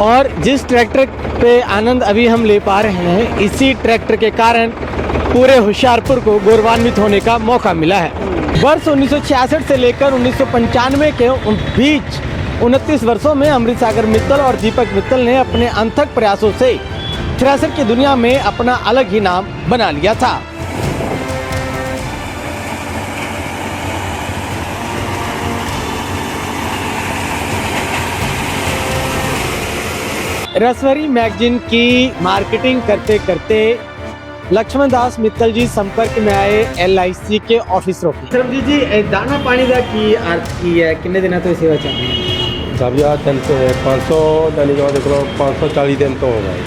और जिस ट्रैक्टर पे आनंद अभी हम ले पा रहे हैं, इसी ट्रैक्टर के कारण पूरे होशियारपुर को गौरवान्वित होने का मौका मिला है। वर्ष 1966 से लेकर 1995 के बीच 29 वर्षों में अमृत सागर मित्तल और दीपक मित्तल ने अपने अथक प्रयासों से थ्रेसर की दुनिया में अपना अलग ही नाम बना लिया था। रसवरी मैगजीन की मार्केटिंग करते करते लक्ष्मण दास मित्तल जी संपर्क में आए LIC के ऑफिसरों की। सरबजीत जी, दाना पानी का की अर्थ की है कितने दिन तो सेवा चल रही है? जब यार 500 दिन के बाद देख लो 540 दिन तो हो गए,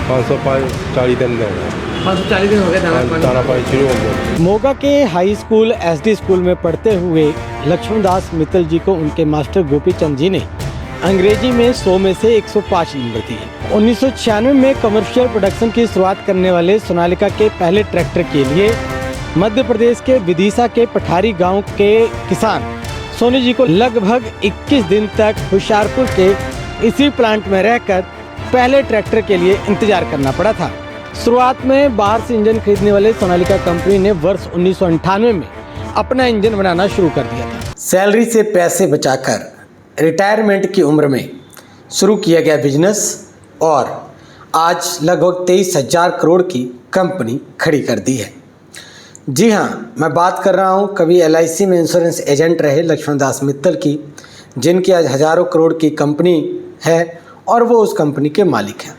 540 दिन हो गए, 540 दिन हो गए दाना पानी शुरू हो गया। मोगा के हाई स्कूल SD स्कूल में पढ़ते हुए लक्ष्मण दास मित्तल जी को उनके मास्टर गोपी चंद जी ने अंग्रेजी में 100 में से 105 नंबर दिए। 1996 में कमर्शियल प्रोडक्शन की शुरुआत करने वाले सोनालिका के पहले ट्रैक्टर के लिए मध्य प्रदेश के विदिशा के पठारी गांव के किसान सोनी जी को लगभग 21 दिन तक होशियारपुर के इसी प्लांट में रहकर पहले ट्रैक्टर के लिए इंतजार करना पड़ा था। शुरुआत में बाहर से इंजन खरीदने वाले सोनालिका कंपनी ने वर्ष 1998 में अपना इंजन बनाना शुरू कर दिया था। सैलरी से पैसे बचाकर रिटायरमेंट की उम्र में शुरू किया गया बिजनेस और आज लगभग 23,000 करोड़ की कंपनी खड़ी कर दी है। जी हाँ, मैं बात कर रहा हूँ कभी LIC में इंश्योरेंस एजेंट रहे लक्ष्मण दास मित्तल की, जिनकी आज हज़ारों करोड़ की कंपनी है और वो उस कंपनी के मालिक हैं।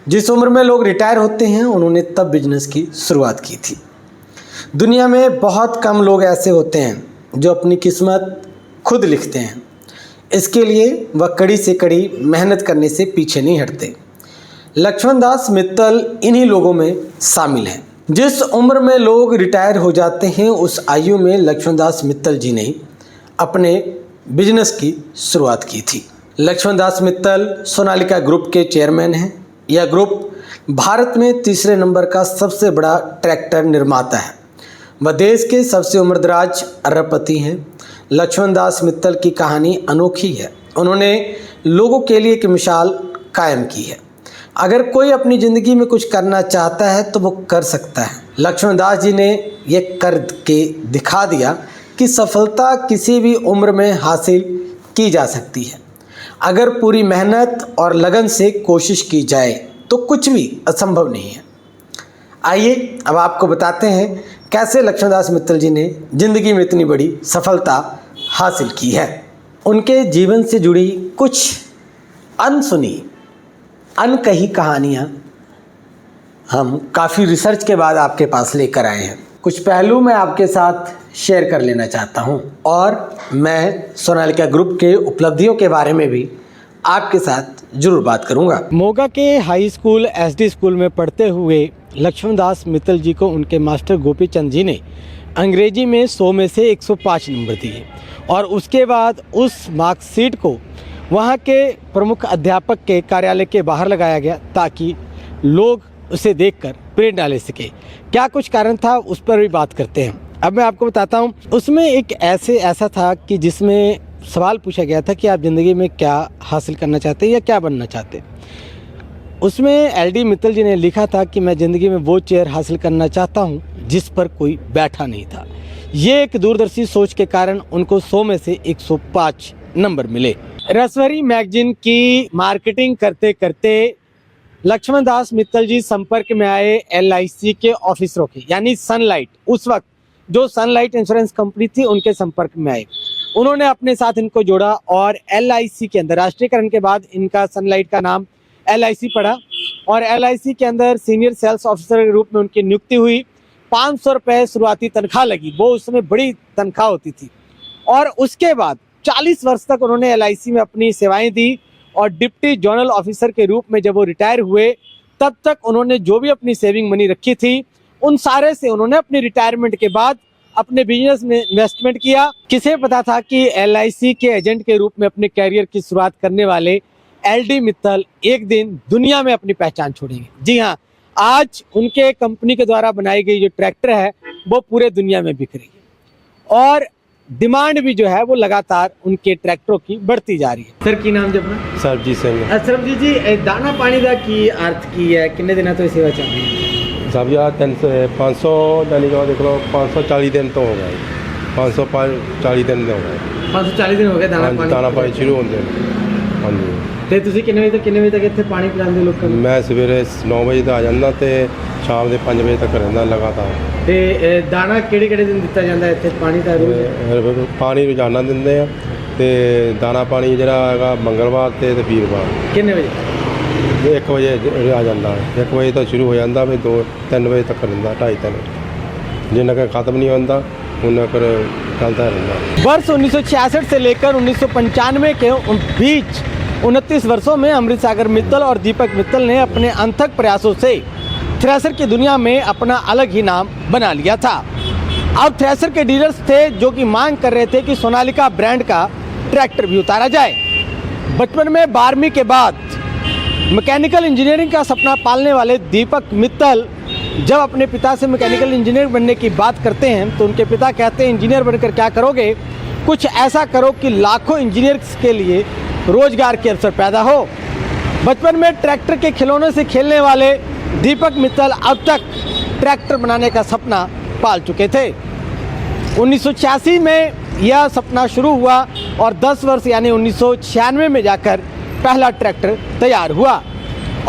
जिस उम्र में लोग रिटायर होते हैं उन्होंने तब बिजनेस की शुरुआत की थी। दुनिया में बहुत कम लोग ऐसे होते हैं जो अपनी किस्मत खुद लिखते हैं। इसके लिए वह कड़ी से कड़ी मेहनत करने से पीछे नहीं हटते। लक्ष्मण दास मित्तल इन्हीं लोगों में शामिल हैं। जिस उम्र में लोग रिटायर हो जाते हैं उस आयु में लक्ष्मण दास मित्तल जी ने अपने बिजनेस की शुरुआत की थी। लक्ष्मण दास मित्तल सोनालिका ग्रुप के चेयरमैन हैं। यह ग्रुप भारत में तीसरे नंबर का सबसे बड़ा ट्रैक्टर निर्माता है। वह देश के सबसे उम्रदराज अरबपति हैं। लक्ष्मण दास मित्तल की कहानी अनोखी है। उन्होंने लोगों के लिए एक मिसाल कायम की है। अगर कोई अपनी ज़िंदगी में कुछ करना चाहता है तो वो कर सकता है। लक्ष्मण दास जी ने ये कर के दिखा दिया कि सफलता किसी भी उम्र में हासिल की जा सकती है। अगर पूरी मेहनत और लगन से कोशिश की जाए तो कुछ भी असंभव नहीं है। आइए अब आपको बताते हैं कैसे लक्ष्मण दास मित्तल जी ने जिंदगी में इतनी बड़ी सफलता हासिल की है। उनके जीवन से जुड़ी कुछ अनसुनी अनकही कहानियाँ हम काफ़ी रिसर्च के बाद आपके पास लेकर आए हैं। कुछ पहलू मैं आपके साथ शेयर कर लेना चाहता हूँ और मैं सोनालिका ग्रुप के उपलब्धियों के बारे में भी आपके साथ जरूर बात करूँगा। मोगा के हाई स्कूल SD स्कूल में पढ़ते हुए लक्ष्मण दास मित्तल जी को उनके मास्टर गोपी चंद जी ने अंग्रेजी में 100 में से 105 नंबर दिए और उसके बाद उस मार्कशीट को वहाँ के प्रमुख अध्यापक के कार्यालय के बाहर लगाया गया ताकि लोग उसे देखकर प्रेरणा ले सके। क्या कुछ कारण था उस पर भी बात करते हैं। अब मैं आपको बताता हूँ। उसमें एक ऐसा था कि जिसमें सवाल पूछा गया था कि आप ज़िंदगी में क्या हासिल करना चाहते हैं या क्या बनना चाहते हैं। उसमें LD मित्तल जी ने लिखा था कि मैं ज़िंदगी में वो चेयर हासिल करना चाहता हूँ जिस पर कोई बैठा नहीं था। ये एक दूरदर्शी सोच के कारण उनको 100 में से 105 नंबर मिले। रसवरी मैगजीन की मार्केटिंग करते करते लक्ष्मण दास मित्तल जी संपर्क में आए LIC के ऑफिसरों के, यानी सनलाइट, उस वक्त जो सनलाइट इंश्योरेंस कंपनी थी उनके संपर्क में आए। उन्होंने अपने साथ इनको जोड़ा और LIC के अंदर राष्ट्रीयकरण के बाद इनका सनलाइट का नाम LIC पड़ा और LIC के अंदर सीनियर सेल्स ऑफिसर के रूप में उनकी नियुक्ति हुई। 500 रुपये शुरुआती तनख्वाह लगी, वो उस समय बड़ी तनख्वाह होती थी। और उसके बाद 40 वर्ष तक उन्होंने LIC में अपनी सेवाएं दी और डिप्टी जोनल ऑफिसर के रूप में जब वो रिटायर हुए तब तक उन्होंने जो भी अपनी सेविंग मनी रखी थी उन सारे से उन्होंने अपनी रिटायरमेंट के बाद अपने बिजनेस में इन्वेस्टमेंट किया। किसे पता था कि LIC के एजेंट के रूप में अपने कैरियर की शुरुआत करने वाले LD मित्तल एक दिन दुनिया में अपनी पहचान छोड़ेंगे। जी हाँ, आज उनके कंपनी के द्वारा बनाई गई जो ट्रैक्टर है वो पूरे दुनिया में बिक रही है। और डिमांड भी जो है वो लगातार उनके ट्रैक्टरों की बढ़ती जा रही है। सर की नाम जब सरबजीत सिंह सरबजीत जी दाना पानी का की अर्थ की है किन्ने दिन तो सेवा चल रही है सब यार 500 दैनिक देख लो 540 दिन तो हो गए 540 दिन हो गए 540 दिन हो गए दाना पानी शुरू होते हैं। हाँ जी ਤੇ ਤੁਸੀਂ ਕਿੰਨੇ ਵਜੇ ਤੋਂ ਕਿੰਨੇ ਵਜੇ ਤੱਕ ਇੱਥੇ ਪਾਣੀ ਪਿਲਾਉਂਦੇ ਲੋਕਾਂ ਨੂੰ? मैं सवेरे 9 बजे तो आ जाता तो शाम के 5 बजे तक रहता लगातार। ਤੇ ਦਾਣਾ ਕਿਹੜੇ ਕਿਹੜੇ ਦਿਨ ਦਿੱਤਾ ਜਾਂਦਾ ਇੱਥੇ ਪਾਣੀ ਦਾ ਰੋਜ਼? पानी रोजाना ਦਿੰਦੇ ਆ ਤੇ ਦਾਣਾ ਪਾਣੀ ਜਿਹੜਾ ਹੈਗਾ ਮੰਗਲਵਾਰ ਤੇ ਵੀਰਵਾਰ ਕਿੰਨੇ ਵਜੇ? 1 ਵਜੇ ਆ ਜਾਂਦਾ 1 ਵਜੇ ਤੋਂ ਸ਼ੁਰੂ ਹੋ ਜਾਂਦਾ ਵੀ 2-3 ਵਜੇ ਤੱਕ ਰਹਿੰਦਾ 2:30 ਜਿੰਨਾ ਕਿ ਖਤਮ नहीं होता उन्ना कर चलता रहता। वर्ष 1966 से लेकर 1995 के बीच 29 वर्षों में अमृत सागर मित्तल और दीपक मित्तल ने अपने अथक प्रयासों से थ्रेसर की दुनिया में अपना अलग ही नाम बना लिया था। अब थ्रेसर के डीलर्स थे जो कि मांग कर रहे थे कि सोनालिका ब्रांड का ट्रैक्टर भी उतारा जाए। बचपन में 12वीं के बाद मैकेनिकल इंजीनियरिंग का सपना पालने वाले दीपक मित्तल जब अपने पिता से मैकेनिकल इंजीनियर बनने की बात करते हैं तो उनके पिता कहते हैं इंजीनियर बनकर क्या करोगे, कुछ ऐसा करो कि लाखों इंजीनियर्स के लिए रोजगार के अवसर पैदा हो। बचपन में ट्रैक्टर के खिलौनों से खेलने वाले दीपक मित्तल अब तक ट्रैक्टर बनाने का सपना पाल चुके थे। 1986 में यह सपना शुरू हुआ और 10 वर्ष यानी 1996 में जाकर पहला ट्रैक्टर तैयार हुआ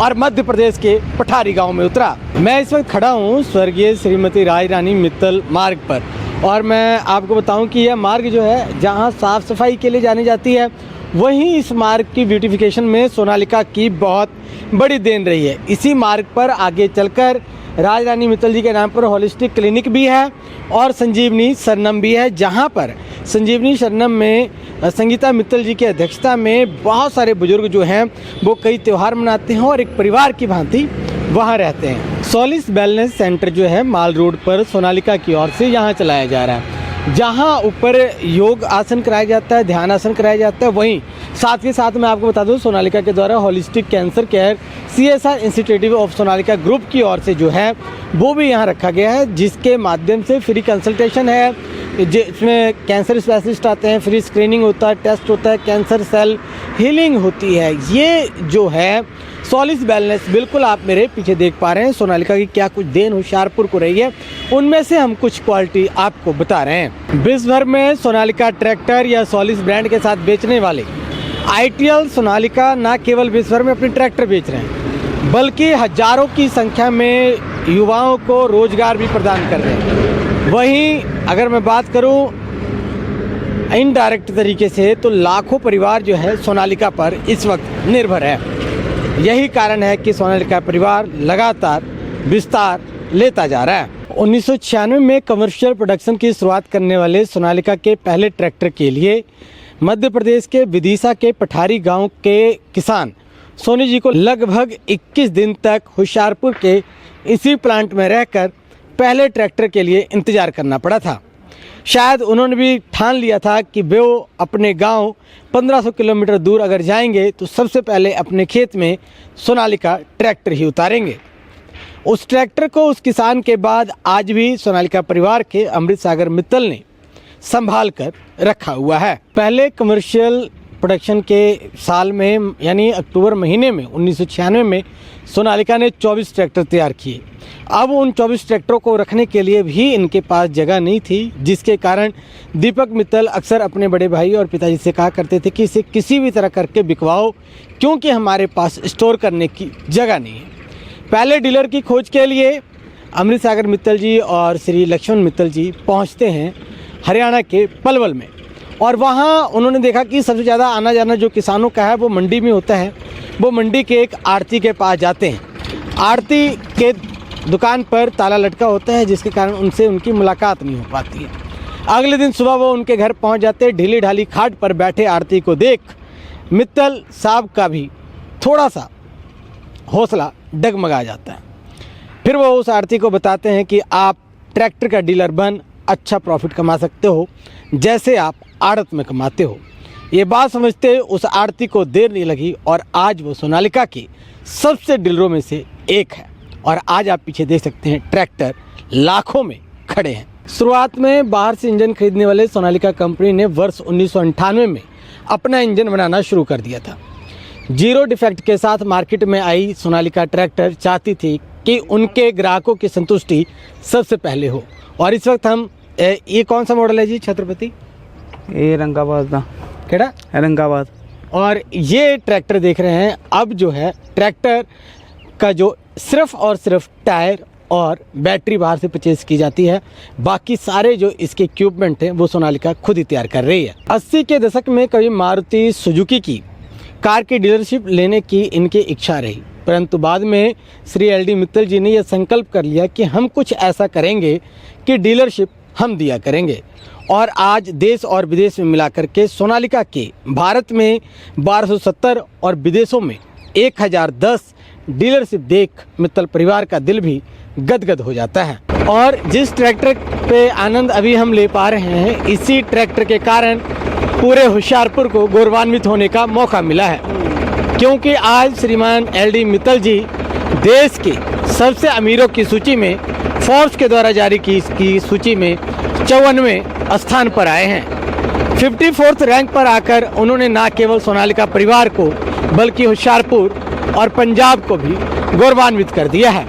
और मध्य प्रदेश के पठारी गांव में उतरा। मैं इस वक्त खड़ा हूं स्वर्गीय श्रीमती राज रानी मित्तल मार्ग पर और मैं आपको बताऊं कि यह मार्ग जो है जहां साफ़ सफाई के लिए जानी जाती है वहीं इस मार्ग की ब्यूटिफिकेशन में सोनालिका की बहुत बड़ी देन रही है। इसी मार्ग पर आगे चलकर राज रानी मित्तल जी के नाम पर होलिस्टिक क्लिनिक भी है और संजीवनी शरणम भी है, जहां पर संजीवनी शरणम में संगीता मित्तल जी की अध्यक्षता में बहुत सारे बुजुर्ग जो हैं वो कई त्यौहार मनाते हैं और एक परिवार की भांति वहां रहते हैं। सोलिस वेलनेस सेंटर जो है माल रोड पर सोनालिका की ओर से यहाँ चलाया जा रहा है, जहाँ ऊपर योग आसन कराया जाता है, ध्यान आसन कराया जाता है। वहीं साथ के साथ मैं आपको बता दूं सोनालिका के द्वारा holistic cancer care CSR institute of Sonalika group की ओर से जो है वो भी यहाँ रखा गया है, जिसके माध्यम से फ्री कंसल्टेशन है, जिसमें कैंसर स्पेशलिस्ट आते हैं, फ्री स्क्रीनिंग होता है, टेस्ट होता है, कैंसर सेल हीलिंग होती है। ये जो है सोलिस वेलनेस बिल्कुल आप मेरे पीछे देख पा रहे हैं सोनालिका की क्या कुछ देन होशियारपुर को रही है, उनमें से हम कुछ क्वालिटी आपको बता रहे हैं। विश्व भर में सोनालिका ट्रैक्टर या सोलिस ब्रांड के साथ बेचने वाले ITL सोनालिका न केवल विश्व भर में अपने ट्रैक्टर बेच रहे हैं बल्कि हजारों की संख्या में युवाओं को रोजगार भी प्रदान कर रहे हैं। वहीं अगर मैं बात करूं इनडायरेक्ट तरीके से तो लाखों परिवार जो है सोनालिका पर इस वक्त निर्भर है। यही कारण है कि सोनालिका परिवार लगातार विस्तार लेता जा रहा है। 1996 में कमर्शियल प्रोडक्शन की शुरुआत करने वाले सोनालिका के पहले ट्रैक्टर के लिए मध्य प्रदेश के विदिशा के पठारी गांव के किसान सोनी जी को लगभग 21 दिन तक होशियारपुर के इसी प्लांट में रहकर पहले ट्रैक्टर के लिए इंतज़ार करना पड़ा था। शायद उन्होंने भी ठान लिया था कि वो अपने गांव 1500 किलोमीटर दूर अगर जाएंगे तो सबसे पहले अपने खेत में सोनालिका ट्रैक्टर ही उतारेंगे। उस ट्रैक्टर को उस किसान के बाद आज भी सोनालिका परिवार के अमृत सागर मित्तल ने संभाल कर रखा हुआ है। पहले कमर्शियल प्रोडक्शन के साल में यानी अक्टूबर महीने में 1996 में सोनालिका ने 24 ट्रैक्टर तैयार किए। अब उन 24 ट्रैक्टरों को रखने के लिए भी इनके पास जगह नहीं थी, जिसके कारण दीपक मित्तल अक्सर अपने बड़े भाई और पिताजी से कहा करते थे कि इसे किसी भी तरह करके बिकवाओ, क्योंकि हमारे पास स्टोर करने की जगह नहीं है। पहले डीलर की खोज के लिए अमृत सागर मित्तल जी और श्री लक्ष्मण मित्तल जी पहुंचते हैं हरियाणा के पलवल में, और वहां उन्होंने देखा कि सबसे ज़्यादा आना जाना जो किसानों का है वो मंडी में होता है। वो मंडी के एक आड़ती के पास जाते हैं। आड़ती के दुकान पर ताला लटका होता है, जिसके कारण उनसे उनकी मुलाकात नहीं हो पाती है। अगले दिन सुबह वो उनके घर पहुंच जाते हैं। ढीली ढाली खाट पर बैठे आड़ती को देख मित्तल साहब का भी थोड़ा सा हौसला डगमगा जाता है। फिर वो उस आड़ती को बताते हैं कि आप ट्रैक्टर का डीलर बन अच्छा प्रॉफिट कमा सकते हो, जैसे आप आड़त में कमाते हो। ये बात समझते उस आड़ती को देर नहीं लगी और आज वो सोनालिका की सबसे डीलरों में से एक है। और आज आप पीछे देख सकते हैं ट्रैक्टर लाखों में खड़े हैं। शुरुआत में बाहर से इंजन खरीदने वाले सोनालिका कंपनी ने वर्ष 1998 में अपना इंजन बनाना शुरू कर दिया था। जीरो डिफेक्ट के साथ मार्केट में आई सोनालिका ट्रैक्टर चाहती थी कि उनके ग्राहकों की संतुष्टि सबसे पहले हो। और इस वक्त हम ये कौन सा मॉडल है जी छत्रपति? ये रंगाबाद था। केड़ा? रंगाबाद। और ये ट्रैक्टर देख रहे हैं। अब जो है ट्रैक्टर का जो सिर्फ और सिर्फ टायर और बैटरी बाहर से परचेज की जाती है, बाकी सारे जो इसके इक्विपमेंट हैं वो सोनालिका खुद ही तैयार कर रही है। 80 के दशक में कभी मारुति सुजुकी की कार की डीलरशिप लेने की इनकी इच्छा रही, परंतु बाद में श्री LD मित्तल जी ने यह संकल्प कर लिया कि हम कुछ ऐसा करेंगे कि डीलरशिप हम दिया करेंगे। और आज देश और विदेश में मिलाकर के सोनालिका के भारत में 1270 और विदेशों में 1010 डीलरशिप देख मित्तल परिवार का दिल भी गदगद हो जाता है। और जिस ट्रैक्टर पे आनंद अभी हम ले पा रहे हैं, इसी ट्रैक्टर के कारण पूरे होशियारपुर को गौरवान्वित होने का मौका मिला है, क्योंकि आज श्रीमान LD मित्तल जी देश के सबसे अमीरों की सूची में, फोर्ब्स के द्वारा जारी की सूची में 54वें स्थान पर आए हैं। 54th रैंक पर आकर उन्होंने न केवल सोनालिका परिवार को बल्कि होशियारपुर और पंजाब को भी गौरवान्वित कर दिया है।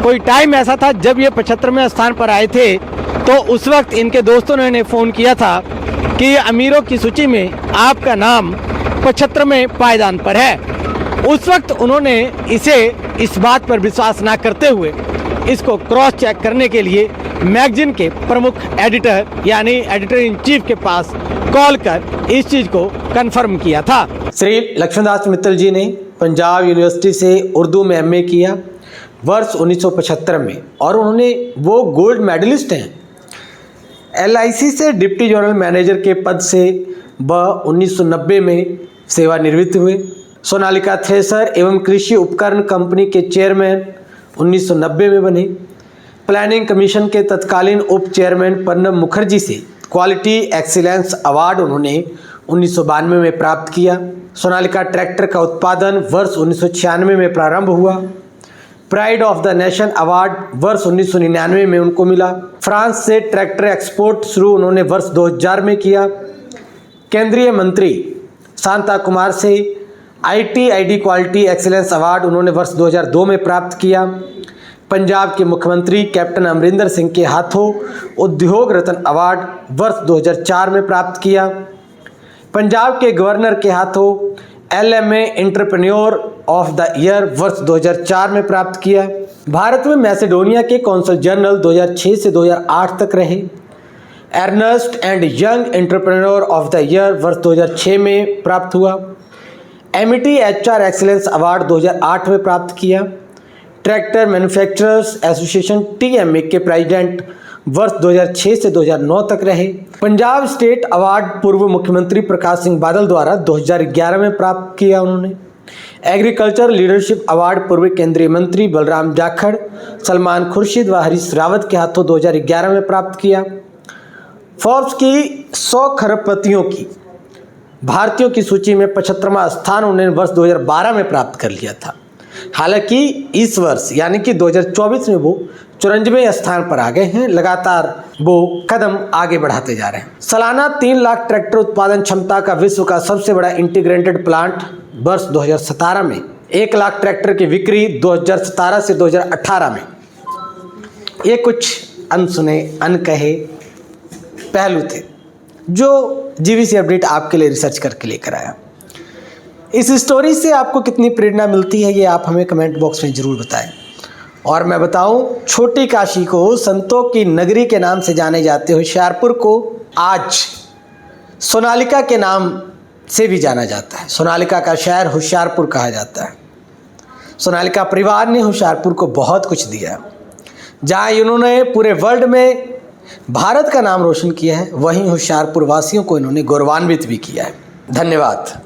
कोई टाइम ऐसा था जब ये 75वें स्थान पर आए थे, तो उस वक्त इनके दोस्तों ने इन्हें फ़ोन किया था कि अमीरों की सूची में आपका नाम 75वें पायदान पर है। उस वक्त उन्होंने इस बात पर विश्वास ना करते हुए इसको क्रॉस चेक करने के लिए मैगजीन के प्रमुख एडिटर यानी एडिटर इन चीफ के पास कॉल कर इस चीज़ को कंफर्म किया था। श्री लक्ष्मणदास मित्तल जी ने पंजाब यूनिवर्सिटी से उर्दू में MA किया वर्ष 1975 में, और उन्होंने वो गोल्ड मेडलिस्ट हैं। LIC से डिप्टी जनरल मैनेजर के पद से वह 1990 में सेवानिवृत्त हुए। सोनालिका थ्रेसर एवं कृषि उपकरण कंपनी के चेयरमैन 1990 में बने। प्लानिंग कमीशन के तत्कालीन उप चेयरमैन प्रणब मुखर्जी से क्वालिटी एक्सीलेंस अवार्ड उन्होंने 1992 में प्राप्त किया। सोनालिका ट्रैक्टर का उत्पादन वर्ष 1996 में प्रारंभ हुआ। Pride of the nation award वर्ष 1999 में उनको मिला। फ्रांस से ट्रैक्टर एक्सपोर्ट शुरू उन्होंने वर्ष 2000 में किया। केंद्रीय मंत्री शांता कुमार से ITID क्वालिटी एक्सीलेंस अवार्ड उन्होंने वर्ष 2002 में प्राप्त किया। पंजाब के मुख्यमंत्री कैप्टन अमरिंदर सिंह के हाथों उद्योग रत्न अवार्ड वर्ष 2004 में प्राप्त किया। पंजाब के गवर्नर के हाथों LMA entrepreneur of the year वर्ष 2004 में प्राप्त किया। भारत में मैसेडोनिया के कौंसल जनरल 2006 से 2008 तक रहे। Ernest and young entrepreneur of the year वर्ष 2006 में प्राप्त हुआ। MET HR एक्सीलेंस अवार्ड 2008 में प्राप्त किया। ट्रैक्टर मैन्युफैक्चरर्स एसोसिएशन TMA के प्रेसिडेंट वर्ष 2006 से 2009 तक रहे। पंजाब स्टेट अवार्ड पूर्व मुख्यमंत्री प्रकाश सिंह बादल द्वारा 2011 में प्राप्त किया उन्होंने। एग्रीकल्चर लीडरशिप अवार्ड पूर्व केंद्रीय मंत्री बलराम जाखड़, सलमान खुर्शीद व हरीश रावत के हाथों 2011 में प्राप्त किया। फोर्ब्स की 100 खरबपतियों की भारतीयों की सूची में 75वां स्थान उन्होंने वर्ष 2012 में प्राप्त कर लिया था। हालांकि इस वर्ष यानी कि 2024 में वो 54वें स्थान पर आ गए हैं। लगातार वो कदम आगे बढ़ाते जा रहे हैं। सालाना 3 लाख ट्रैक्टर उत्पादन क्षमता का विश्व का सबसे बड़ा इंटीग्रेटेड प्लांट वर्ष 2017 में 1 लाख ट्रैक्टर की बिक्री 2017 से 2018 में। ये कुछ अनसुने अनकहे पहलू थे जो GVC अपडेट आपके लिए रिसर्च करके लेकर आया। इस स्टोरी से आपको कितनी प्रेरणा मिलती है ये आप हमें कमेंट बॉक्स में ज़रूर बताएं। और मैं बताऊं, छोटी काशी को संतों की नगरी के नाम से जाने जाते होशियारपुर को आज सोनालिका के नाम से भी जाना जाता है। सोनालिका का शहर होशियारपुर कहा जाता है। सोनालिका परिवार ने होशियारपुर को बहुत कुछ दिया। जहाँ इन्होंने पूरे वर्ल्ड में भारत का नाम रोशन किया है, वहीं होशियारपुर वासियों को इन्होंने गौरवान्वित भी किया है। धन्यवाद।